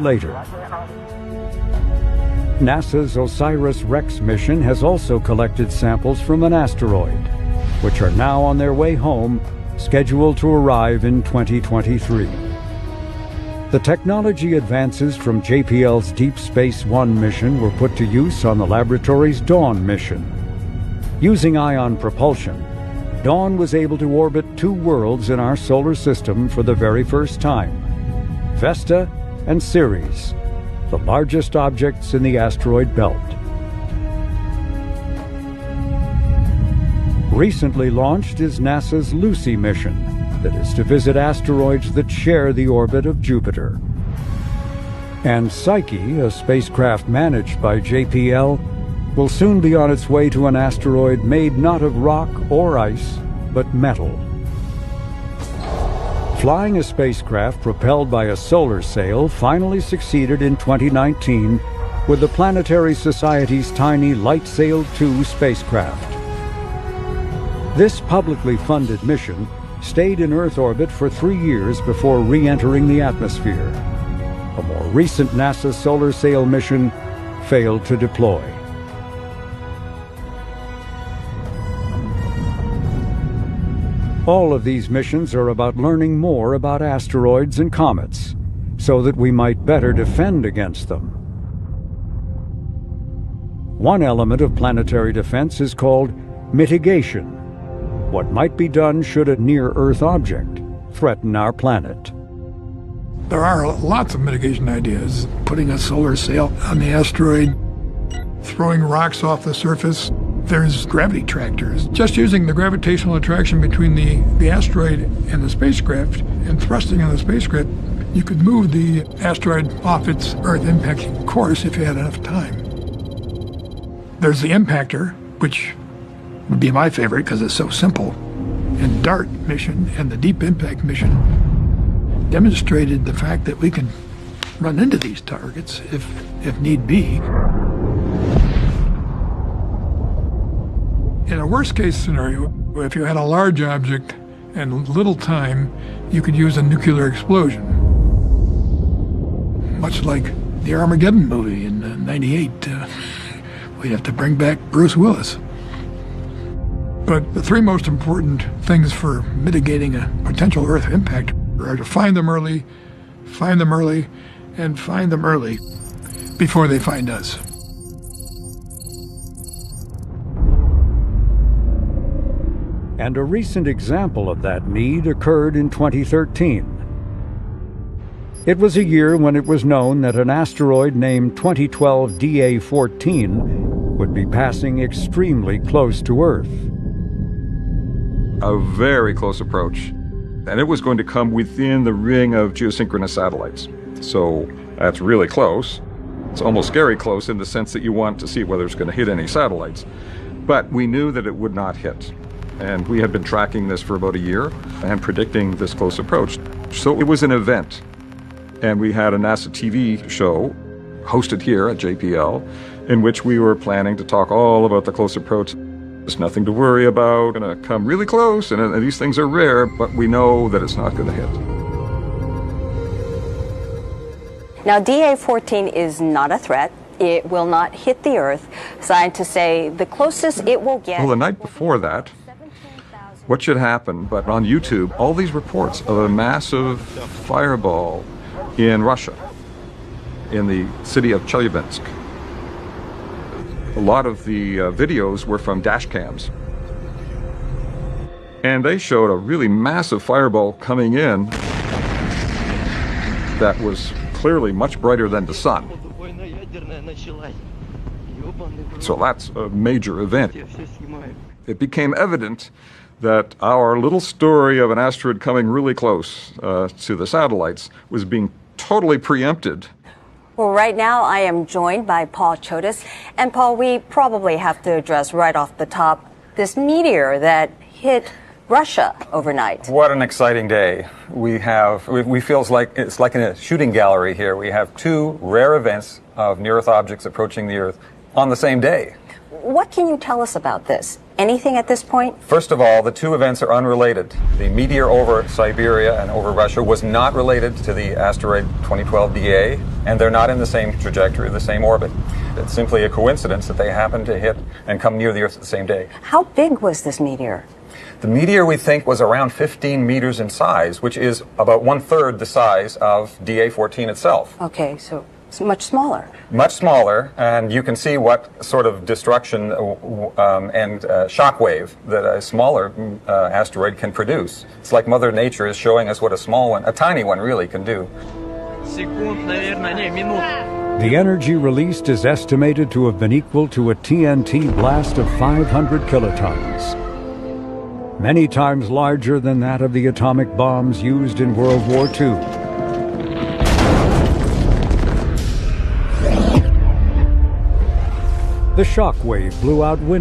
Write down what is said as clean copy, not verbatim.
later. NASA's OSIRIS-REx mission has also collected samples from an asteroid, which are now on their way home, scheduled to arrive in 2023. The technology advances from JPL's Deep Space One mission were put to use on the laboratory's Dawn mission. Using ion propulsion, Dawn was able to orbit two worlds in our solar system for the very first time: Vesta and Ceres, the largest objects in the asteroid belt. Recently launched is NASA's Lucy mission, that is to visit asteroids that share the orbit of Jupiter. And Psyche, a spacecraft managed by JPL, will soon be on its way to an asteroid made not of rock or ice, but metal. Flying a spacecraft propelled by a solar sail finally succeeded in 2019 with the Planetary Society's tiny LightSail 2 spacecraft. This publicly funded mission stayed in Earth orbit for 3 years before re-entering the atmosphere. A more recent NASA solar sail mission failed to deploy. All of these missions are about learning more about asteroids and comets, so that we might better defend against them. One element of planetary defense is called mitigation. What might be done should a near-Earth object threaten our planet? There are lots of mitigation ideas. Putting a solar sail on the asteroid, throwing rocks off the surface. There's gravity tractors. Just using the gravitational attraction between the asteroid and the spacecraft and thrusting on the spacecraft, you could move the asteroid off its Earth impacting course if you had enough time. There's the impactor, which would be my favorite because it's so simple. And DART mission and the Deep Impact mission demonstrated the fact that we can run into these targets if need be. In a worst-case scenario, if you had a large object and little time, you could use a nuclear explosion. Much like the Armageddon movie in '98. We'd have to bring back Bruce Willis. But the three most important things for mitigating a potential Earth impact are to find them early, and find them early before they find us. And a recent example of that need occurred in 2013. It was a year when it was known that an asteroid named 2012 DA14 would be passing extremely close to Earth. A very close approach. And it was going to come within the ring of geosynchronous satellites. So that's really close. It's almost scary close in the sense that you want to see whether it's going to hit any satellites. But we knew that it would not hit. And we had been tracking this for about a year and predicting this close approach. So it was an event. And we had a NASA TV show hosted here at JPL in which we were planning to talk all about the close approach. There's nothing to worry about, going to come really close, and these things are rare, but we know that it's not going to hit. Now, DA14 is not a threat. It will not hit the Earth. Scientists say the closest it will get... Well, the night before that, what should happen, but on YouTube, all these reports of a massive fireball in Russia, in the city of Chelyabinsk. A lot of the videos were from dash cams. And they showed a really massive fireball coming in that was clearly much brighter than the sun. So that's a major event. It became evident that our little story of an asteroid coming really close to the satellites was being totally preempted. Well, right now I am joined by Paul Chodas. And Paul, we probably have to address right off the top this meteor that hit Russia overnight. What an exciting day. We feel like it's like in a shooting gallery here. We have two rare events of near-Earth objects approaching the Earth on the same day. What can you tell us about this? anything at this point? First of all, the two events are unrelated. The meteor over Siberia and over Russia was not related to the asteroid 2012 DA, and they're not in the same trajectory, the same orbit. It's simply a coincidence that they happen to hit and come near the Earth at the same day. How big was this meteor? The meteor, we think, was around 15 meters in size, which is about 1/3 the size of DA-14 itself. Okay, so it's much smaller. Much smaller, and you can see what sort of destruction and shock wave that a smaller asteroid can produce. It's like Mother Nature is showing us what a small one, a tiny one, really can do. The energy released is estimated to have been equal to a TNT blast of 500 kilotons. Many times larger than that of the atomic bombs used in World War II. The shock wave blew out windows.